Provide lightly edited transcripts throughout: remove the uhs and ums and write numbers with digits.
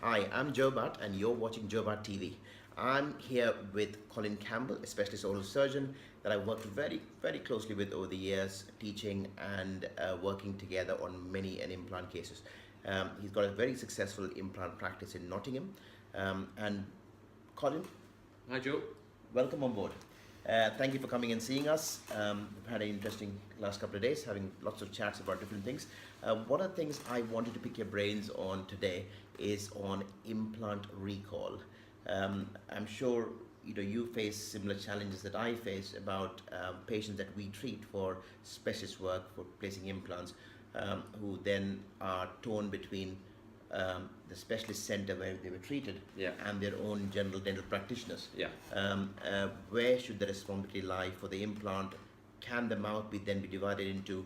Hi, I'm Joe Butt, and you're watching Joe Butt TV. I'm here with Colin Campbell, a specialist oral surgeon that I've worked very closely with over the years, teaching and working together on many an implant cases. He's got a very successful implant practice in Nottingham. And Colin, Hi Joe. welcome on board. Thank you for coming and seeing us. We've had an interesting last couple of days, having lots of chats about different things. One of the things I wanted to pick your brains on today is on implant recall. I'm sure you face similar challenges that I face about patients that we treat for specialist work for placing implants, who then are torn between the specialist center where they were treated, Yeah. and their own general dental practitioners. Yeah. Where should the responsibility lie for the implant? Can the mouth then be divided into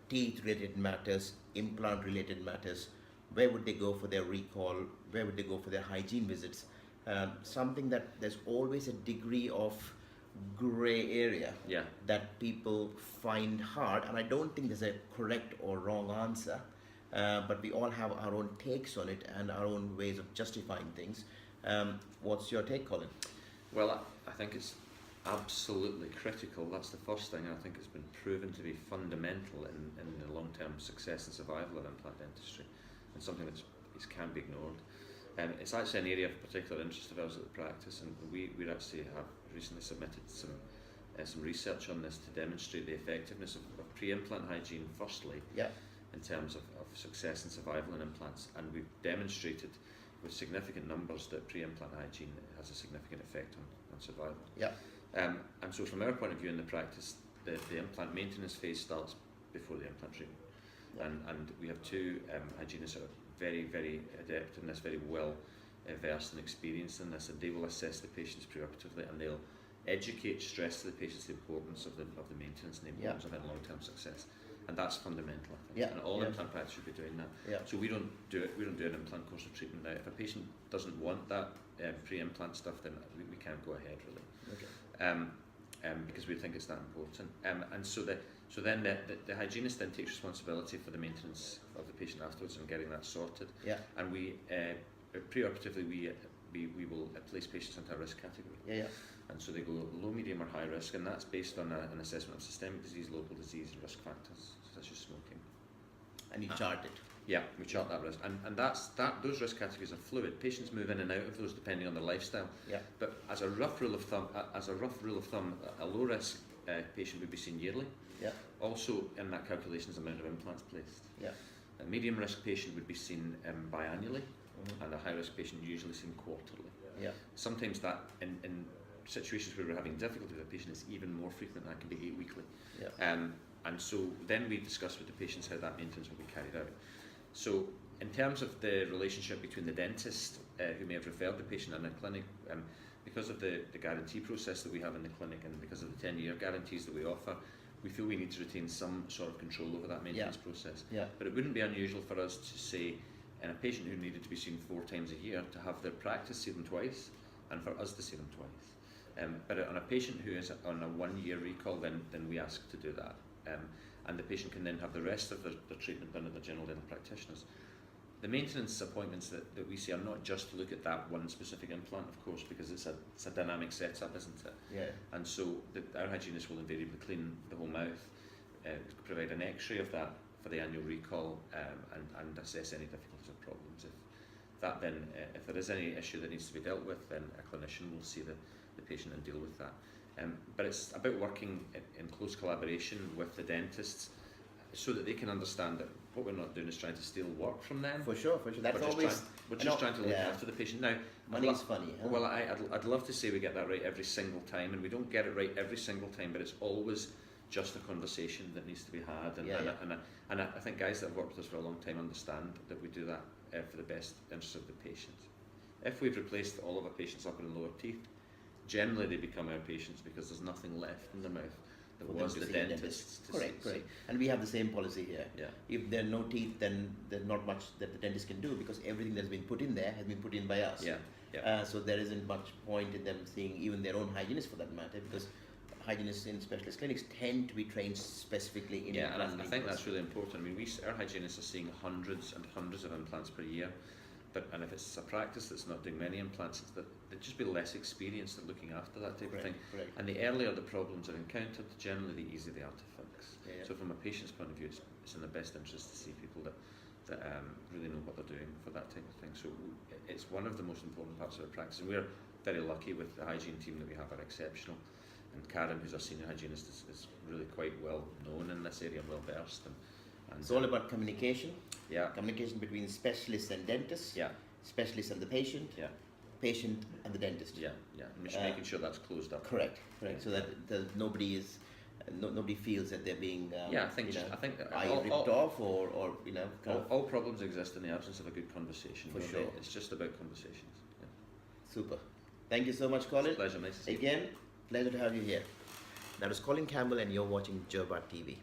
teeth related matters, implant related matters? Where would they go for their recall? Where would they go for their hygiene visits? Something that there's always a degree of gray area Yeah. that people find hard, and I don't think there's a correct or wrong answer. But we all have our own takes on it and our own ways of justifying things. What's your take, Colin? Well, I think it's absolutely critical. That's the first thing, and I think it's been proven to be fundamental in the long-term success and survival of implant dentistry, and something that can't be ignored. It's actually an area of particular interest of ours at the practice, and we actually have recently submitted some research on this to demonstrate the effectiveness of pre-implant hygiene, firstly, Yeah. in terms of success and survival in implants, and we've demonstrated with significant numbers that pre-implant hygiene has a significant effect on survival. Yeah. And so from our point of view in the practice, the implant maintenance phase starts before the implant treatment. Yeah. And we have two hygienists who are very adept in this, very well versed and experienced in this, and they will assess the patients preoperatively, and they'll educate, stress to the patients the importance of the maintenance and the importance of long-term success. And that's fundamental, I think. Yeah. And all Yeah. implant practice should be doing that. Yeah. So we don't do an implant course of treatment now. If a patient doesn't want that pre-implant stuff, then we can't go ahead really. Okay. Because we think it's that important. And so then the hygienist then takes responsibility for the maintenance of the patient afterwards and getting that sorted. Yeah. And we preoperatively we will place patients into a risk category. Yeah. And so they go low, medium or high risk, and that's based on an assessment of systemic disease, local disease and risk factors such as smoking. And you chart it. Yeah, we chart that risk, and those risk categories are fluid. Patients move in and out of those depending on their lifestyle. Yeah. But as a rough rule of thumb, a low risk patient would be seen yearly. Yeah. Also in that calculation is the amount of implants placed. Yeah. A medium risk patient would be seen biannually, Mhm. and a high risk patient usually seen quarterly. Yeah. Sometimes that in situations where we're having difficulty with a patient is even more frequent. That can be 8 weekly. Yeah. And so then we discuss with the patients how that maintenance will be carried out. So in terms of the relationship between the dentist who may have referred the patient and the clinic, because of the guarantee process that we have in the clinic and because of the 10-year guarantees that we offer, we feel we need to retain some sort of control over that maintenance process. Yeah. But it wouldn't be unusual for us to say, in a patient who needed to be seen 4 times a year, to have their practice see them twice, and for us to see them twice. But on a patient who is on a 1-year recall, then we ask to do that. And the patient can then have the rest of their treatment done at the general dental practitioners. The maintenance appointments that we see are not just to look at that one specific implant, of course, because it's a dynamic setup, isn't it? Yeah. And so our hygienist will invariably clean the whole mouth, provide an x-ray of that for the annual recall, and assess any difficulties or problems. If there is any issue that needs to be dealt with, then a clinician will see the patient and deal with that. But it's about working in close collaboration with the dentists so that they can understand that what we're not doing is trying to steal work from them. For sure. That's always. We're just trying to look after the patient. Now, Money's funny. Huh? well, I'd love to say we get that right every single time, and we don't get it right every single time, but it's always just a conversation that needs to be had. And I think guys that have worked with us for a long time understand that we do that for the best interest of the patient. If we've replaced all of our patients' upper and lower teeth, generally they become our patients because there's nothing left in their mouth that was the dentist's. Correct. And we have the same policy here. Yeah. If there are no teeth, then there's not much that the dentist can do because everything that's been put in there has been put in by us. Yeah. So there isn't much point in them seeing even their own hygienist for that matter, because hygienists in specialist clinics tend to be trained specifically in and I implant think that's really important. I mean, our hygienists are seeing hundreds and hundreds of implants per year, and if it's a practice that's not doing many implants, it's that they'd just be less experienced at looking after that type of thing. Correct. And the earlier the problems are encountered, generally the easier they are to fix. Yeah. So from a patient's point of view, it's in the best interest to see people that really know what they're doing for that type of thing. So it's one of the most important parts of our practice, and we're very lucky with the hygiene team that we have are exceptional. And Karen, who's our senior hygienist, is really quite well known in this area and well versed. And It's all about communication. yeah, Communication between specialists and dentists. yeah, Specialist and the patient. yeah, Patient and the dentist. yeah, yeah. And we're just making sure that's closed up. Correct. Yeah. So that nobody is, nobody feels that they're being, Yeah, I think either ripped off or kind of. all problems exist in the absence of a good conversation. For don't sure. they? It's just about conversations. Yeah. Super. Thank you so much, Colin. Pleasure, nice to see you. Again, pleasure to have you here. That is Colin Campbell, and you're watching Jobat TV.